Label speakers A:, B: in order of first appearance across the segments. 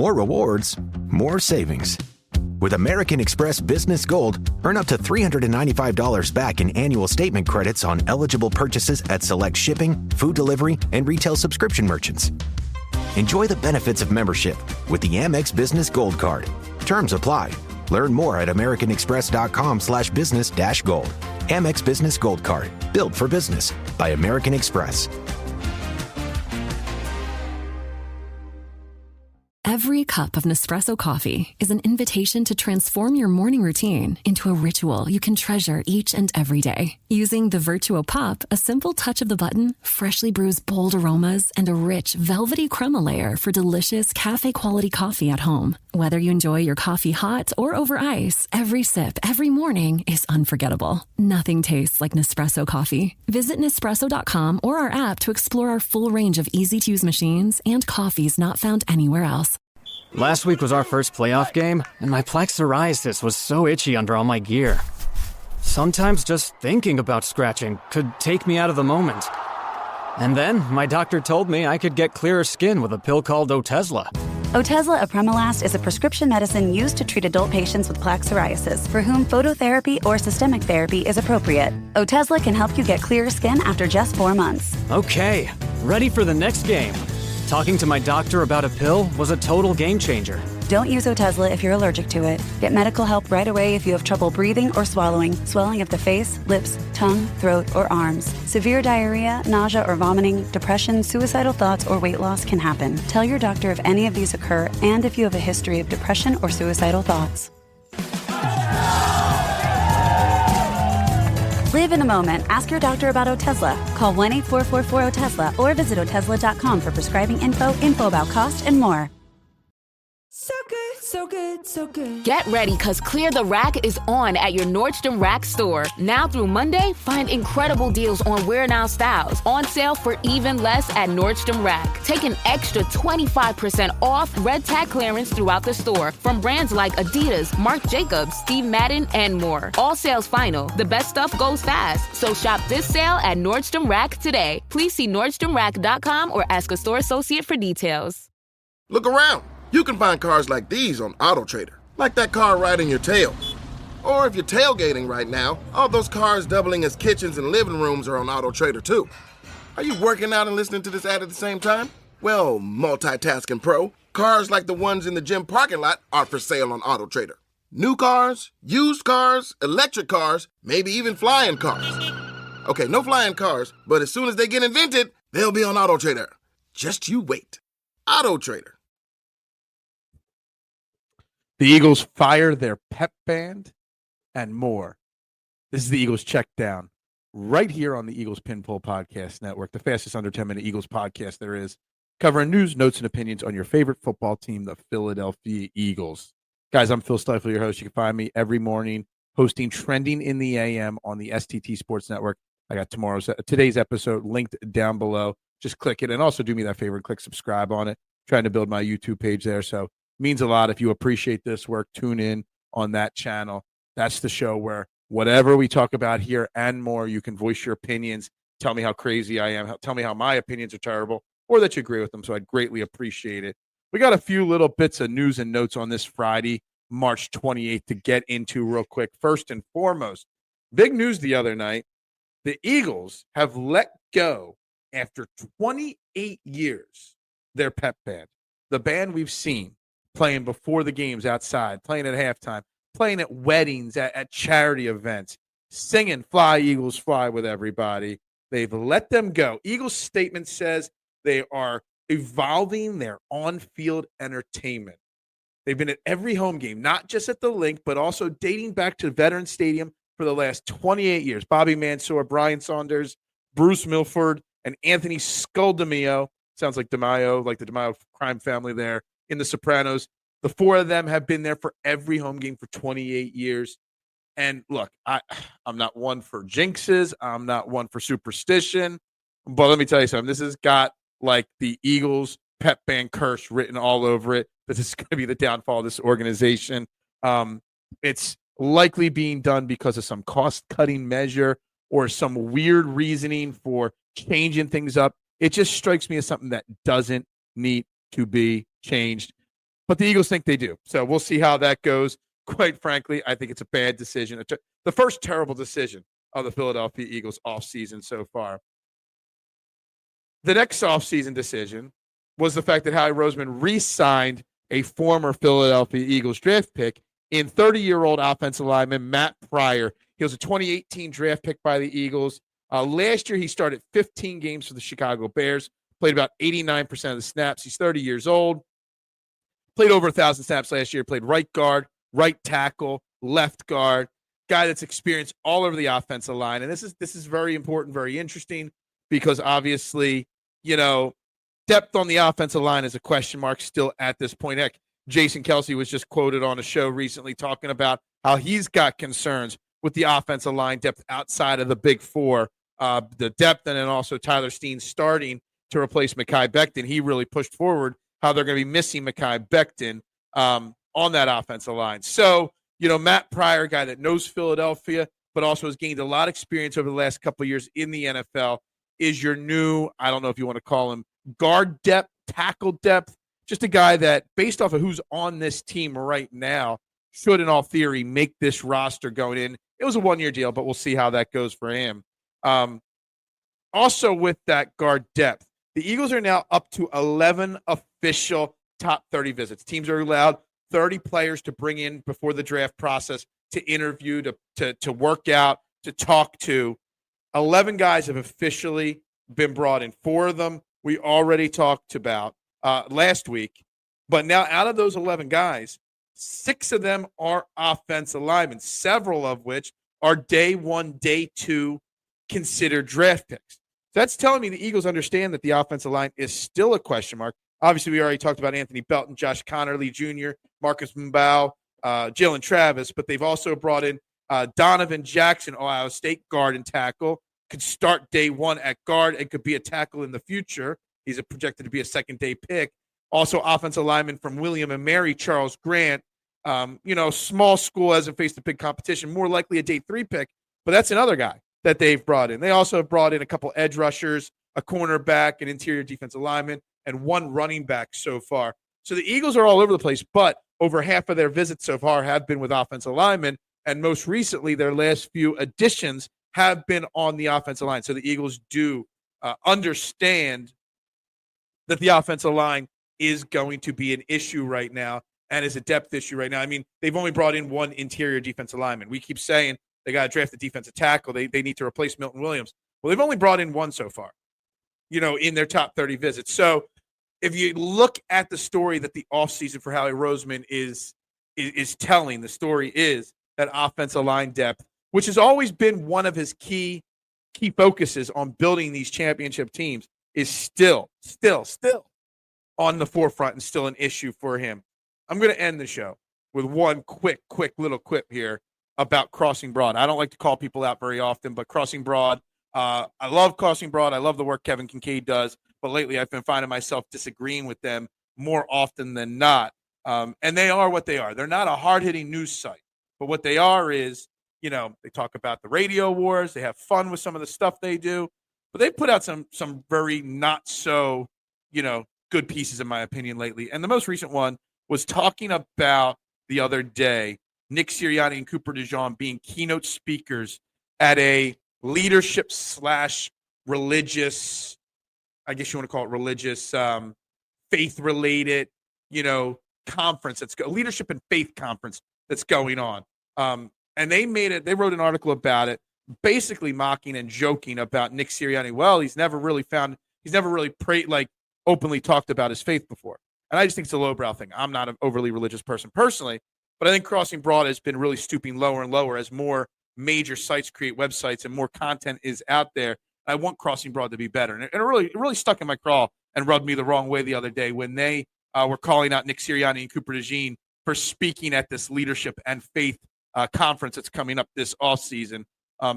A: More rewards, more savings. With American Express Business Gold, earn up to $395 back in annual statement credits on eligible purchases at select shipping, food delivery, and retail subscription merchants. Enjoy the benefits of membership with the Amex Business Gold Card. Terms apply. Learn more at americanexpress.com/business-gold. Amex Business Gold Card. Built for business by American Express.
B: Every cup of Nespresso coffee is an invitation to transform your morning routine into a ritual you can treasure each and every day. Using the Virtuo Pup, a simple touch of the button freshly brews bold aromas and a rich, velvety crema layer for delicious cafe-quality coffee at home. Whether you enjoy your coffee hot or over ice, every sip, every morning is unforgettable. Nothing tastes like Nespresso coffee. Visit Nespresso.com or our app to explore our full range of easy-to-use machines and coffees not found anywhere else.
C: Last week was our first playoff game, and my plaque psoriasis was so itchy under all my gear. Sometimes just thinking about scratching could take me out of the moment. And then my doctor told me I could get clearer skin with a pill called Otezla.
D: Otezla apremilast is a prescription medicine used to treat adult patients with plaque psoriasis for whom phototherapy or systemic therapy is appropriate. Otezla can help you get clearer skin after just 4 months.
C: Okay, ready for the next game. Talking to my doctor about a pill was a total game changer.
D: Don't use Otezla if you're allergic to it. Get medical help right away if you have trouble breathing or swallowing, swelling of the face, lips, tongue, throat, or arms. Severe diarrhea, nausea or vomiting, depression, suicidal thoughts, or weight loss can happen. Tell your doctor if any of these occur and if you have a history of depression or suicidal thoughts. Live in the moment. Ask your doctor about Otezla. Call 1-844-4-OTEZLA or visit Otezla.com for prescribing info about cost, and more.
E: So good, so good, so good.
F: Get ready, because Clear the Rack is on at your Nordstrom Rack store. Now through Monday, find incredible deals on wear now styles. On sale for even less at Nordstrom Rack. Take an extra 25% off red tag clearance throughout the store from brands like Adidas, Marc Jacobs, Steve Madden, and more. All sales final. The best stuff goes fast. So shop this sale at Nordstrom Rack today. Please see NordstromRack.com or ask a store associate for details.
G: Look around. You can find cars like these on AutoTrader, like that car riding your tail. Or if you're tailgating right now, all those cars doubling as kitchens and living rooms are on AutoTrader too. Are you working out and listening to this ad at the same time? Well, multitasking pro, cars like the ones in the gym parking lot are for sale on AutoTrader. New cars, used cars, electric cars, maybe even flying cars. Okay, no flying cars, but as soon as they get invented, they'll be on AutoTrader. Just you wait. AutoTrader.
H: The Eagles fire their pep band and more. This is the Eagles Checkdown right here on the Eagles Pinpoll Podcast Network, the fastest under 10-minute Eagles podcast there is, covering news, notes, and opinions on your favorite football team, the Philadelphia Eagles. Guys, I'm Phil Stifle, your host. You can find me every morning hosting Trending in the AM on the STT Sports Network. I got today's episode linked down below. Just click it, and also do me that favor and click subscribe on it. Trying to build my YouTube page there, so means a lot. If you appreciate this work, tune in on that channel. That's the show where whatever we talk about here and more, you can voice your opinions, tell me how crazy I am, tell me how my opinions are terrible, or that you agree with them. So I'd greatly appreciate it. We got a few little bits of news and notes on this Friday, March 28th, to get into real quick. First and foremost, big news the other night. The Eagles have let go, after 28 years, their pep band. The band we've seen playing before the games outside, playing at halftime, playing at weddings, at charity events, singing Fly, Eagles, Fly with everybody. They've let them go. Eagles statement says they are evolving their on-field entertainment. They've been at every home game, not just at the Link, but also dating back to Veterans Stadium for the last 28 years. Bobby Mansour, Brian Saunders, Bruce Milford, and Anthony Sculdamio. Sounds like DeMaio, like the DeMaio crime family there in The Sopranos. The four of them have been there for every home game for 28 years. And look, I'm not one for jinxes. I'm not one for superstition. But let me tell you something. This has got like the Eagles pep band curse written all over it. This is going to be the downfall of this organization. It's likely being done because of some cost-cutting measure or some weird reasoning for changing things up. It just strikes me as something that doesn't need to be changed. But the Eagles think they do. So we'll see how that goes. Quite frankly, I think it's a bad decision. The first terrible decision of the Philadelphia Eagles offseason so far. The next offseason decision was the fact that Howie Roseman re-signed a former Philadelphia Eagles draft pick in 30-year-old offensive lineman Matt Pryor. He was a 2018 draft pick by the Eagles. Last year, he started 15 games for the Chicago Bears, played about 89% of the snaps. He's 30 years old, played over 1,000 snaps last year, played right guard, right tackle, left guard, guy that's experienced all over the offensive line. And this is very important, very interesting, because obviously, depth on the offensive line is a question mark still at this point. Heck, Jason Kelsey was just quoted on a show recently talking about how he's got concerns with the offensive line depth outside of the big four, the depth, and then also Tyler Steen starting to replace Mekhi Becton. He really pushed forward how they're going to be missing Mekhi Becton on that offensive line. So, Matt Pryor, a guy that knows Philadelphia, but also has gained a lot of experience over the last couple of years in the NFL, is your new, I don't know if you want to call him guard depth, tackle depth, just a guy that, based off of who's on this team right now, should, in all theory, make this roster going in. It was a one-year deal, but we'll see how that goes for him. Also, with that guard depth, the Eagles are now up to 11 official top 30 visits. Teams are allowed 30 players to bring in before the draft process to interview, to work out, to talk to. 11 guys have officially been brought in. 4 of them we already talked about last week. But now, out of those 11 guys, 6 of them are offensive linemen, several of which are day 1, day 2 considered draft picks. That's telling me the Eagles understand that the offensive line is still a question mark. Obviously, we already talked about Anthony Belton, Josh Connerly Jr., Marcus Mbao, Jalen Travis, but they've also brought in Donovan Jackson, Ohio State guard and tackle, could start day 1 at guard and could be a tackle in the future. He's projected to be a second-day pick. Also, offensive lineman from William and Mary, Charles Grant. Small school, hasn't faced a big competition, more likely a day 3 pick, but that's another guy that they've brought in. They also have brought in a couple edge rushers, a cornerback, an interior defensive lineman, and 1 running back so far. So the Eagles are all over the place, but over half of their visits so far have been with offensive linemen, and most recently, their last few additions have been on the offensive line. So the Eagles do understand that the offensive line is going to be an issue right now and is a depth issue right now. I mean, they've only brought in 1 interior defensive lineman. We keep saying they got to draft a defensive tackle. They need to replace Milton Williams. Well, they've only brought in 1 so far, in their top 30 visits. So if you look at the story that the offseason for Howie Roseman is telling, the story is that offensive line depth, which has always been one of his key focuses on building these championship teams, is still on the forefront and still an issue for him. I'm going to end the show with one quick little quip here about Crossing Broad. I don't like to call people out very often, but Crossing Broad, I love Crossing Broad. I love the work Kevin Kincaid does, but lately I've been finding myself disagreeing with them more often than not. And they are what they are. They're not a hard-hitting news site, but what they are is, they talk about the radio wars. They have fun with some of the stuff they do, but they put out some very not so, good pieces in my opinion lately. And the most recent one was talking about the other day, Nick Sirianni and Cooper DeJean being keynote speakers at a leadership / religious, I guess you want to call it religious, faith-related, conference. That's leadership and faith conference that's going on. And they wrote an article about it, basically mocking and joking about Nick Sirianni. Well, he's never really openly talked about his faith before. And I just think it's a lowbrow thing. I'm not an overly religious person personally, but I think Crossing Broad has been really stooping lower and lower as more major sites create websites and more content is out there. I want Crossing Broad to be better. And it really stuck in my craw and rubbed me the wrong way the other day when they were calling out Nick Sirianni and Cooper DeJean for speaking at this leadership and faith conference that's coming up this offseason.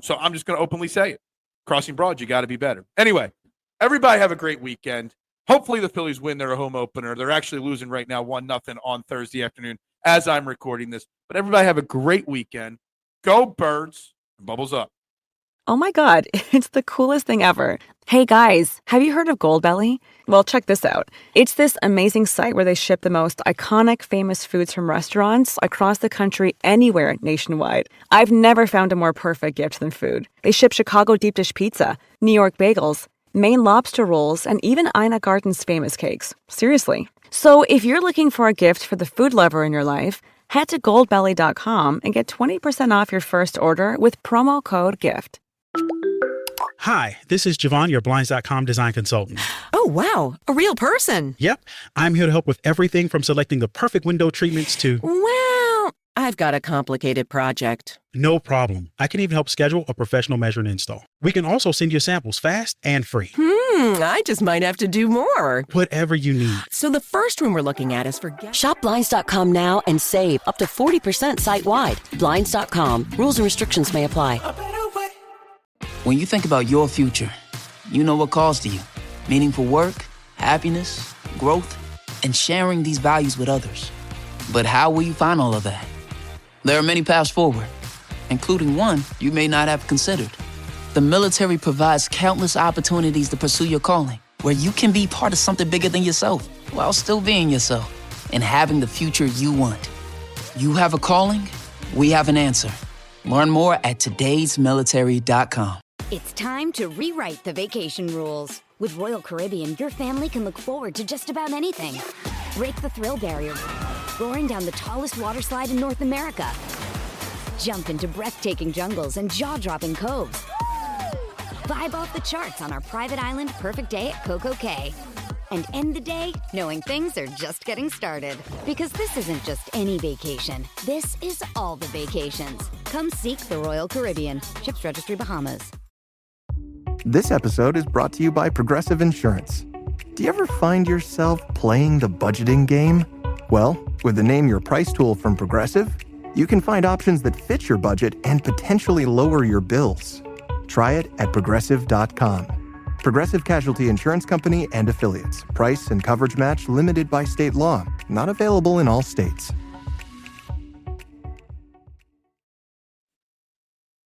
H: So I'm just going to openly say it. Crossing Broad, you got to be better. Anyway, everybody have a great weekend. Hopefully the Phillies win their home opener. They're actually losing right now 1-0 on Thursday afternoon as I'm recording this. But everybody have a great weekend. Go Birds. Bubbles up.
I: Oh my God, it's the coolest thing ever. Hey guys, have you heard of Goldbelly? Well, check this out. It's this amazing site where they ship the most iconic, famous foods from restaurants across the country, anywhere nationwide. I've never found a more perfect gift than food. They ship Chicago deep dish pizza, New York bagels, Maine lobster rolls, and even Ina Garten's famous cakes. Seriously. So if you're looking for a gift for the food lover in your life, head to goldbelly.com and get 20% off your first order with promo code GIFT.
J: Hi, this is Javon, your Blinds.com design consultant.
E: Oh, wow. A real person.
J: Yep. I'm here to help with everything from selecting the perfect window treatments to...
E: Well, I've got a complicated project.
J: No problem. I can even help schedule a professional measure and install. We can also send you samples fast and free.
E: I just might have to do more.
J: Whatever you need.
E: So the first room we're looking at is for...
K: Shop Blinds.com now and save up to 40% site-wide. Blinds.com. Rules and restrictions may apply.
L: When you think about your future, you know what calls to you. Meaningful work, happiness, growth, and sharing these values with others. But how will you find all of that? There are many paths forward, including one you may not have considered. The military provides countless opportunities to pursue your calling, where you can be part of something bigger than yourself, while still being yourself and having the future you want. You have a calling, we have an answer. Learn more at todaysmilitary.com.
M: It's time to rewrite the vacation rules. With Royal Caribbean, your family can look forward to just about anything. Break the thrill barrier, roaring down the tallest water slide in North America. Jump into breathtaking jungles and jaw-dropping coves. Vibe off the charts on our private island Perfect Day at Coco Cay. And end the day knowing things are just getting started. Because this isn't just any vacation. This is all the vacations. Come seek the Royal Caribbean. Ships Registry, Bahamas.
A: This episode is brought to you by Progressive Insurance. Do you ever find yourself playing the budgeting game? Well, with the Name Your Price tool from Progressive, you can find options that fit your budget and potentially lower your bills. Try it at Progressive.com. Progressive Casualty Insurance Company and Affiliates. Price and coverage match limited by state law. Not available in all states.